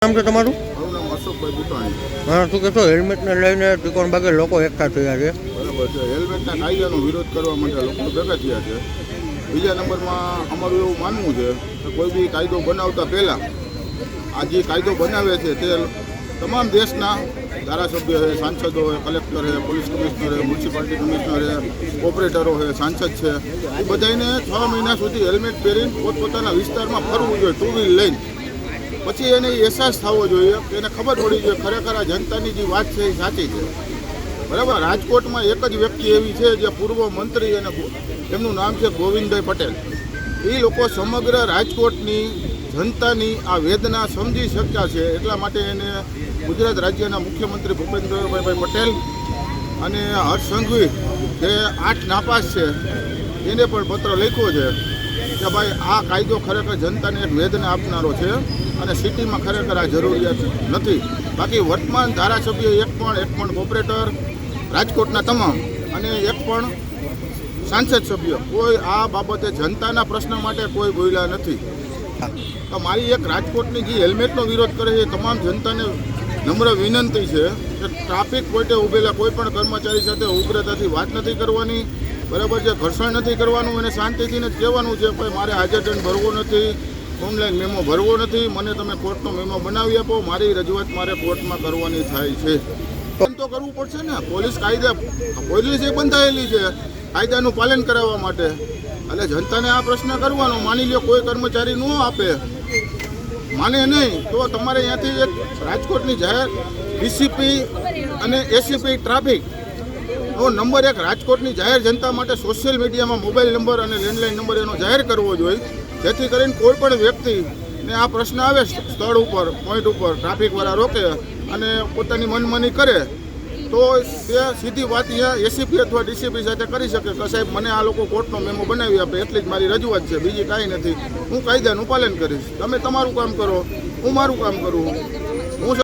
નામ છે તમારું? મારું નામ અશોકભાઈ બુટાણી. હા, શું કહેશો? હેલ્મેટને લઈને ત્રિકોણ બાગે લોકો એકઠા થયા છે. બરાબર છે. હેલ્મેટના કાયદાનો વિરોધ કરવા માટે લોકો ભેગા થયા છે. બીજા નંબરમાં અમારું એવું માનવું છે કે કોઈ બી કાયદો બનાવતા પહેલાં આ જે કાયદો બનાવે છે તે તમામ દેશના ધારાસભ્ય છે, સાંસદો છે, કલેક્ટર છે, પોલીસ કમિશનર છે, મ્યુનિસિપાલિટી કમિશનર છે, ઓપરેટરો છે, સાંસદ છે, એ બધાને 6 મહિના સુધી હેલ્મેટ પહેરીને પોતપોતાના વિસ્તારમાં ફરવું જોઈએ ટુ વ્હીલ લઈને. પછી એને અહેસાસ થવો જોઈએ કે એને ખબર પડી જોઈએ ખરેખર આ જનતાની જે વાત છે એ સાચી છે. બરાબર. રાજકોટમાં એક જ વ્યક્તિ એવી છે જે પૂર્વ મંત્રી અને એમનું નામ છે ગોવિંદભાઈ પટેલ. એ લોકો સમગ્ર રાજકોટની જનતાની આ વેદના સમજી શક્યા છે. એટલા માટે એને ગુજરાત રાજ્યના મુખ્યમંત્રી ભૂપેન્દ્રભાઈ પટેલ અને હર્ષ સંઘવી જે 8 નાપાસ છે એને પણ પત્ર લખ્યો છે કે ભાઈ આ કાયદો ખરેખર જનતાને એક વેદના આપનારો છે અને સિટીમાં ખરેખર આ જરૂરિયાત નથી. બાકી વર્તમાન ધારાસભ્ય એક પણ ઓપરેટર રાજકોટના તમામ અને એક પણ સાંસદ સભ્ય કોઈ આ બાબતે જનતાના પ્રશ્ન માટે કોઈ બોલ્યા નથી. તો મારી એક રાજકોટની જે હેલ્મેટનો વિરોધ કરે છે તમામ જનતાને નમ્ર વિનંતી છે કે ટ્રાફિક પોઈન્ટે ઊભેલા કોઈ પણ કર્મચારી સાથે ઉગ્રતાથી વાત નથી કરવાની. બરાબર છે. ઘર્ષણ નથી કરવાનું. એને શાંતિથી જ કહેવાનું છે ભાઈ મારે હાજર દંડ ભરવો નથી, ઓનલાઈન મેમો ભરવો નથી, મને તમે કોર્ટનો મેમો બનાવી આપો, મારી રજૂઆત મારે કોર્ટમાં કરવાની થાય છે. બંધ તો કરવું પડશે ને. પોલીસ એ બંધાયેલી છે કાયદાનું પાલન કરાવવા માટે. એટલે જનતાને આ પ્રશ્ન કરવાનો. માની લો કોઈ કર્મચારી ન આપે, માને નહીં, તો તમારે અહીંયાથી એક રાજકોટની જાહેર ડીસીપી અને એસીપી ટ્રાફિક નંબર 1 રાજકોટની જાહેર જનતા માટે સોશિયલ મીડિયામાં મોબાઈલ નંબર અને લેન્ડલાઇન નંબર એનો જાહેર કરવો જોઈએ, જેથી કરીને કોઈ પણ વ્યક્તિને આ પ્રશ્ન આવે સ્થળ ઉપર પોઈન્ટ ઉપર ટ્રાફિકવાળા રોકે અને પોતાની મનમાની કરે તો તે સીધી વાત અહીંયા એસીપી અથવા ડીસીપી સાથે કરી શકે કે સાહેબ મને આ લોકો કોર્ટનો મેમો બનાવી આપે, એટલી જ મારી રજૂઆત છે, બીજી કાંઈ નથી. હું કાયદાનું પાલન કરીશ, તમે તમારું કામ કરો, હું મારું કામ કરું.